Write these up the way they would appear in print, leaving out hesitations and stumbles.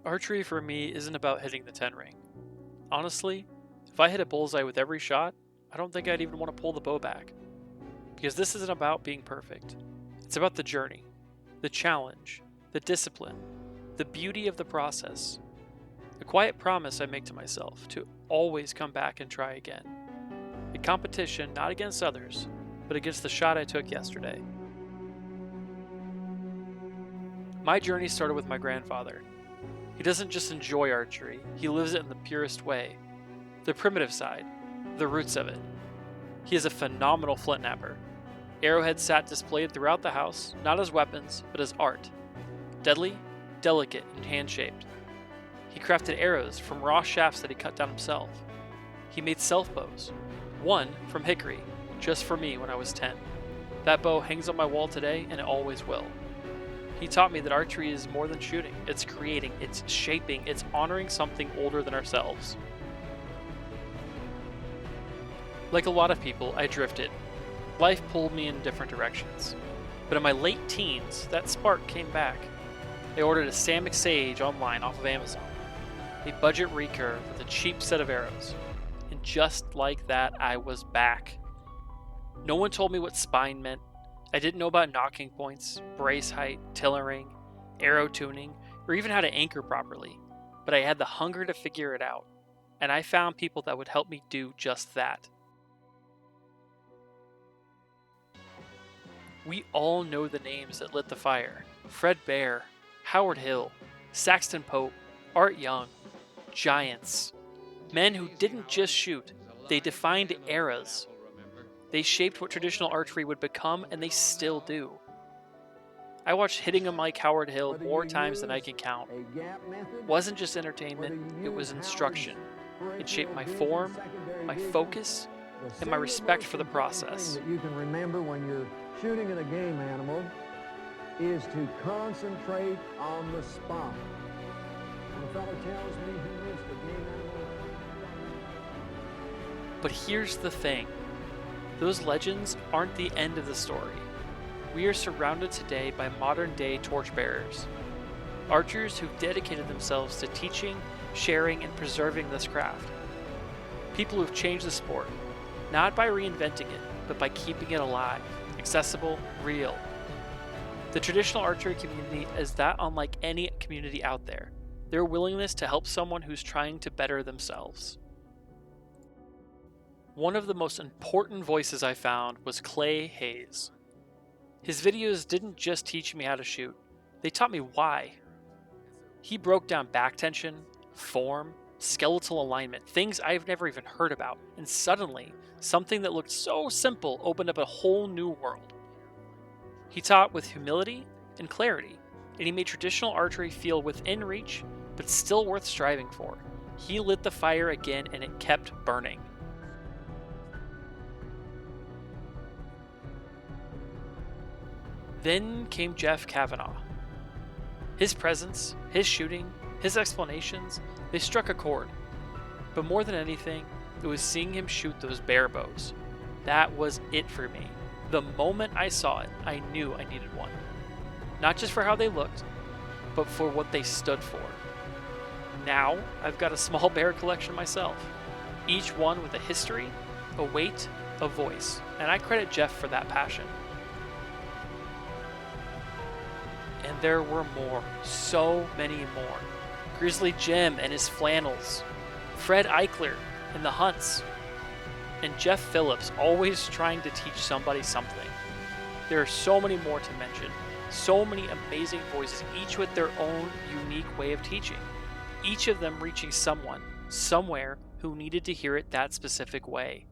Archery for me isn't about hitting the 10 ring. Honestly, if I hit a bullseye with every shot, I don't think I'd even want to pull the bow back. Because this isn't about being perfect. It's about the journey, the challenge, the discipline, the beauty of the process. A quiet promise I make to myself to always come back and try again. A competition not against others, but against the shot I took yesterday. My journey started with my grandfather. He doesn't just enjoy archery, he lives it in the purest way. The primitive side, the roots of it. He is a phenomenal flint knapper. Arrowheads sat displayed throughout the house, not as weapons, but as art. Deadly, delicate, and hand-shaped. He crafted arrows from raw shafts that he cut down himself. He made self-bows, one from hickory, just for me when I was 10. That bow hangs on my wall today, and it always will. He taught me that archery is more than shooting. It's creating, it's shaping, it's honoring something older than ourselves. Like a lot of people, I drifted. Life pulled me in different directions. But in my late teens, that spark came back. I ordered a Samick Sage online off of Amazon. A budget recurve with a cheap set of arrows. And just like that, I was back. No one told me what spine meant. I didn't know about knocking points, brace height, tillering, arrow tuning, or even how to anchor properly. But I had the hunger to figure it out. And I found people that would help me do just that. We all know the names that lit the fire. Fred Bear, Howard Hill, Saxton Pope, Art Young, giants. Men who didn't just shoot, they defined eras. They shaped what traditional archery would become, and they still do. I watched hitting 'em like Howard Hill more times than I can count. It wasn't just entertainment, it was instruction. It shaped my form, my focus, and my respect for the process. That you can remember when you're shooting at a game animal is to concentrate on the spot. When a fellow tells me he missed a game animal. But here's the thing. Those legends aren't the end of the story. We are surrounded today by modern-day torchbearers. Archers who've dedicated themselves to teaching, sharing, and preserving this craft. People who've changed the sport, not by reinventing it, but by keeping it alive, accessible, real. The traditional archery community is that unlike any community out there. Their willingness to help someone who's trying to better themselves. One of the most important voices I found was Clay Hayes. His videos didn't just teach me how to shoot, they taught me why. He broke down back tension, form, skeletal alignment, things I've never even heard about, and suddenly, something that looked so simple opened up a whole new world. He taught with humility and clarity, and he made traditional archery feel within reach, but still worth striving for. He lit the fire again, and it kept burning. Then came Jeff Kavanaugh. His presence, his shooting, his explanations, they struck a chord. But more than anything, it was seeing him shoot those bear bows. That was it for me. The moment I saw it, I knew I needed one. Not just for how they looked, but for what they stood for. Now, I've got a small bear collection myself. Each one with a history, a weight, a voice, and I credit Jeff for that passion. And there were more, so many more. Grizzly Jim and his flannels, Fred Eichler and the hunts, and Jeff Phillips always trying to teach somebody something. There are so many more to mention, so many amazing voices, each with their own unique way of teaching, each of them reaching someone, somewhere, who needed to hear it that specific way.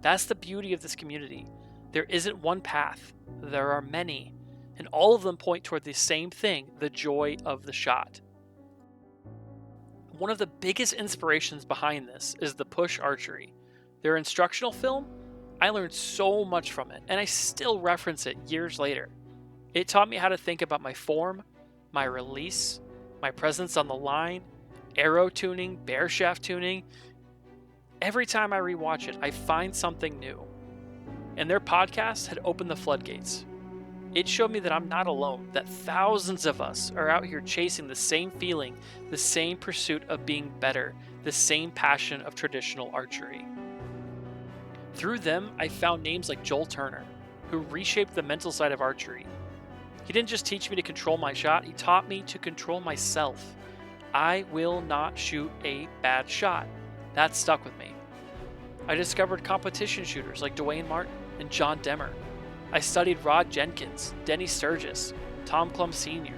That's the beauty of this community. There isn't one path, there are many, and all of them point toward the same thing, the joy of the shot. One of the biggest inspirations behind this is the Push Archery. Their instructional film, I learned so much from it, and I still reference it years later. It taught me how to think about my form, my release, my presence on the line, arrow tuning, bear shaft tuning. Every time I rewatch it, I find something new. And their podcast had opened the floodgates. It showed me that I'm not alone, that thousands of us are out here chasing the same feeling, the same pursuit of being better, the same passion of traditional archery. Through them, I found names like Joel Turner, who reshaped the mental side of archery. He didn't just teach me to control my shot, he taught me to control myself. I will not shoot a bad shot. That stuck with me. I discovered competition shooters like Dwayne Martin and John Demmer. I studied Rod Jenkins, Denny Sturgis, Tom Clum Sr.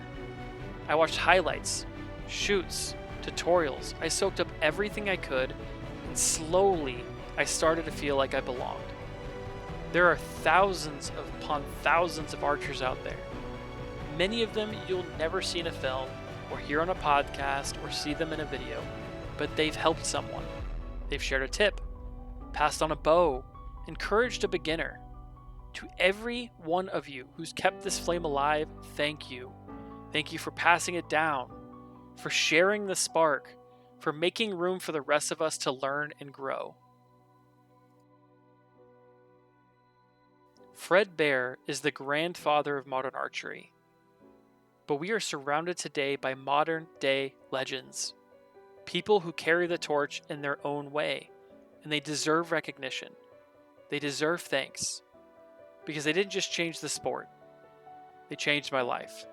I watched highlights, shoots, tutorials. I soaked up everything I could, and slowly I started to feel like I belonged. There are thousands upon thousands of archers out there. Many of them you'll never see in a film, or hear on a podcast, or see them in a video, but they've helped someone. They've shared a tip, passed on a bow, encouraged a beginner. To every one of you who's kept this flame alive, thank you. Thank you for passing it down, for sharing the spark, for making room for the rest of us to learn and grow. Fred Bear is the grandfather of modern archery, but we are surrounded today by modern day legends, people who carry the torch in their own way, and they deserve recognition. They deserve thanks, because they didn't just change the sport, they changed my life.